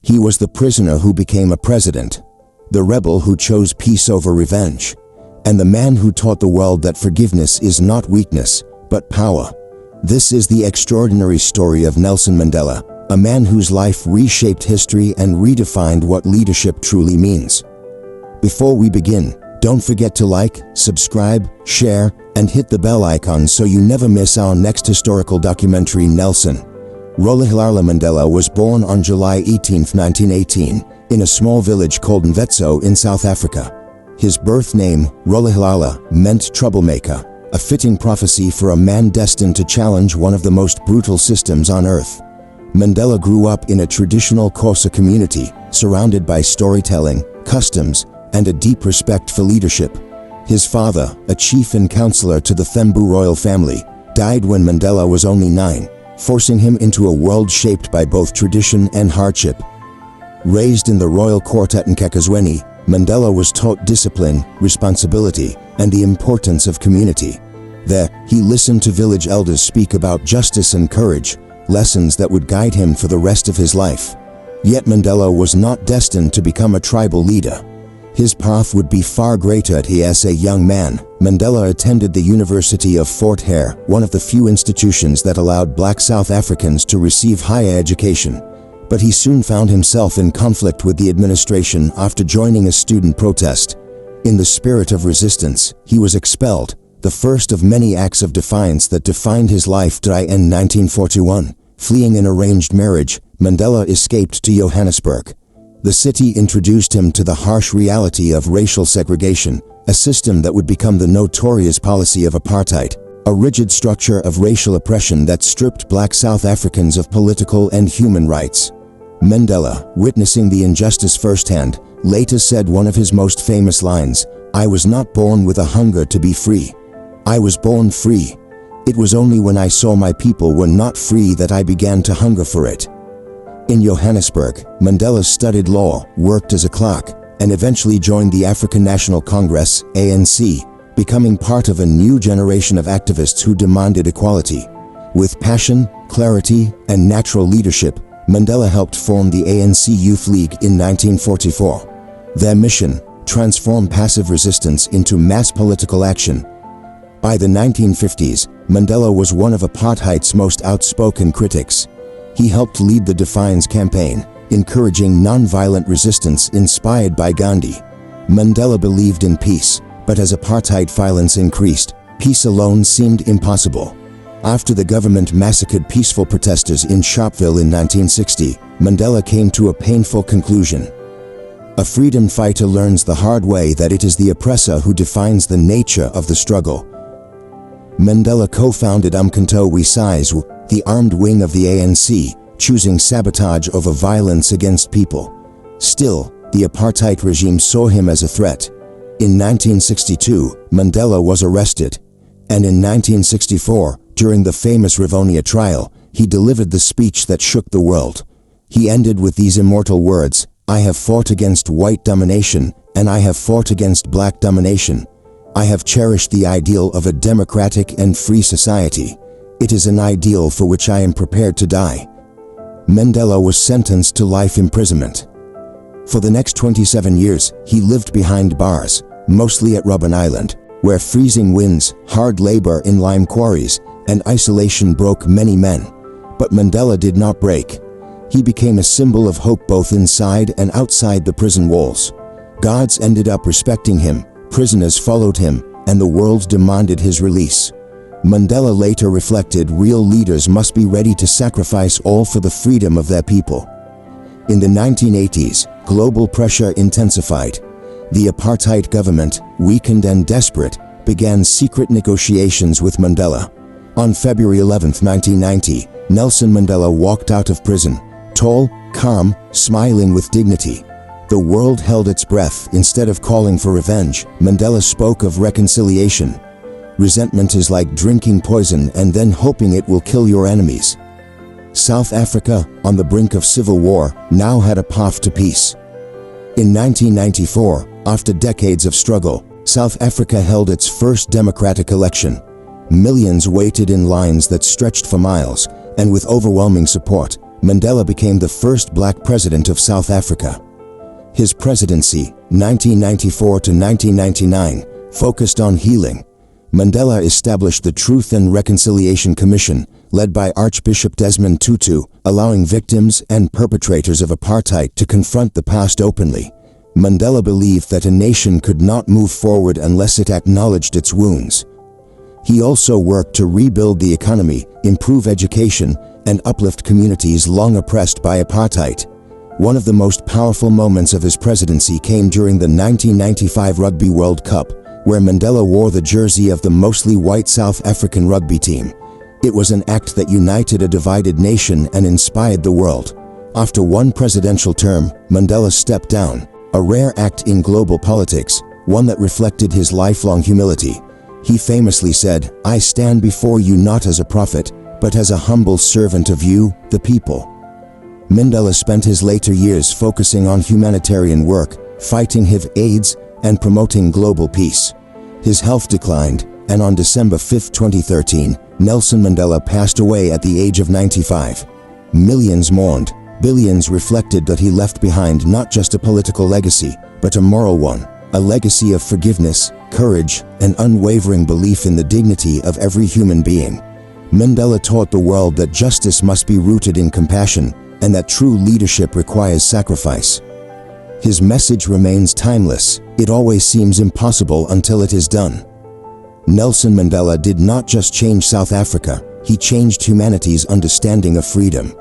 He was the prisoner who became a president, the rebel who chose peace over revenge, and the man who taught the world that forgiveness is not weakness, but power. This is the extraordinary story of Nelson Mandela, a man whose life reshaped history and redefined what leadership truly means. Before we begin, don't forget to like, subscribe, share, and hit the bell icon so you never miss our next historical documentary. Nelson Rolihlahla Mandela was born on July 18, 1918, in a small village called Xhosa in South Africa. His birth name, Rolihlahla, meant troublemaker, a fitting prophecy for a man destined to challenge one of the most brutal systems on earth. Mandela grew up in a traditional Xhosa community, surrounded by storytelling, customs, and a deep respect for leadership. His father, a chief and counselor to the Thembu royal family, died when Mandela was only 9, forcing him into a world shaped by both tradition and hardship. Raised in the royal court at Nkakazweni, Mandela was taught discipline, responsibility, and the importance of community. There, he listened to village elders speak about justice and courage, lessons that would guide him for the rest of his life. Yet Mandela was not destined to become a tribal leader. His path would be far greater. As a young man, Mandela attended the University of Fort Hare, one of the few institutions that allowed black South Africans to receive higher education. But he soon found himself in conflict with the administration after joining a student protest. In the spirit of resistance, he was expelled, the first of many acts of defiance that defined his life. In 1941, fleeing an arranged marriage, Mandela escaped to Johannesburg. The city introduced him to the harsh reality of racial segregation, a system that would become the notorious policy of apartheid, a rigid structure of racial oppression that stripped black South Africans of political and human rights. Mandela, witnessing the injustice firsthand, later said one of his most famous lines, "I was not born with a hunger to be free. I was born free. It was only when I saw my people were not free that I began to hunger for it." In Johannesburg, Mandela studied law, worked as a clerk, and eventually joined the African National Congress, ANC, becoming part of a new generation of activists who demanded equality. With passion, clarity, and natural leadership, Mandela helped form the ANC Youth League in 1944. Their mission: transform passive resistance into mass political action. By the 1950s, Mandela was one of apartheid's most outspoken critics. He helped lead the Defiance campaign, encouraging non-violent resistance inspired by Gandhi. Mandela believed in peace, but as apartheid violence increased, peace alone seemed impossible. After the government massacred peaceful protesters in Sharpeville in 1960, Mandela came to a painful conclusion. A freedom fighter learns the hard way that it is the oppressor who defines the nature of the struggle. Mandela co-founded Umkhonto we Sizwe, the armed wing of the ANC, choosing sabotage over violence against people. Still, the apartheid regime saw him as a threat. In 1962, Mandela was arrested, and in 1964, during the famous Rivonia Trial, he delivered the speech that shook the world. He ended with these immortal words, "I have fought against white domination, and I have fought against black domination. I have cherished the ideal of a democratic and free society. It is an ideal for which I am prepared to die." Mandela was sentenced to life imprisonment. For the next 27 years, he lived behind bars, mostly at Robben Island, where freezing winds, hard labor in lime quarries, and isolation broke many men. But Mandela did not break. He became a symbol of hope both inside and outside the prison walls. Guards ended up respecting him, prisoners followed him, and the world demanded his release. Mandela later reflected, real leaders must be ready to sacrifice all for the freedom of their people. In the 1980s, global pressure intensified. The apartheid government, weakened and desperate, began secret negotiations with Mandela. On February 11, 1990, Nelson Mandela walked out of prison, tall, calm, smiling with dignity. The world held its breath. Instead of calling for revenge, Mandela spoke of reconciliation. Resentment is like drinking poison and then hoping it will kill your enemies. South Africa, on the brink of civil war, now had a path to peace. In 1994, after decades of struggle, South Africa held its first democratic election. Millions waited in lines that stretched for miles, and with overwhelming support, Mandela became the first black president of South Africa. His presidency, 1994 to 1999, focused on healing. Mandela established the Truth and Reconciliation Commission, led by Archbishop Desmond Tutu, allowing victims and perpetrators of apartheid to confront the past openly. Mandela believed that a nation could not move forward unless it acknowledged its wounds. He also worked to rebuild the economy, improve education, and uplift communities long oppressed by apartheid. One of the most powerful moments of his presidency came during the 1995 Rugby World Cup, where Mandela wore the jersey of the mostly white South African rugby team. It was an act that united a divided nation and inspired the world. After one presidential term, Mandela stepped down, a rare act in global politics, one that reflected his lifelong humility. He famously said, "I stand before you not as a prophet, but as a humble servant of you, the people." Mandela spent his later years focusing on humanitarian work, fighting HIV/AIDS, and promoting global peace. His health declined, and on December 5, 2013, Nelson Mandela passed away at the age of 95. Millions mourned, billions reflected that he left behind not just a political legacy, but a moral one, a legacy of forgiveness, courage, and unwavering belief in the dignity of every human being. Mandela taught the world that justice must be rooted in compassion, and that true leadership requires sacrifice. His message remains timeless. It always seems impossible until it is done. Nelson Mandela did not just change South Africa, he changed humanity's understanding of freedom.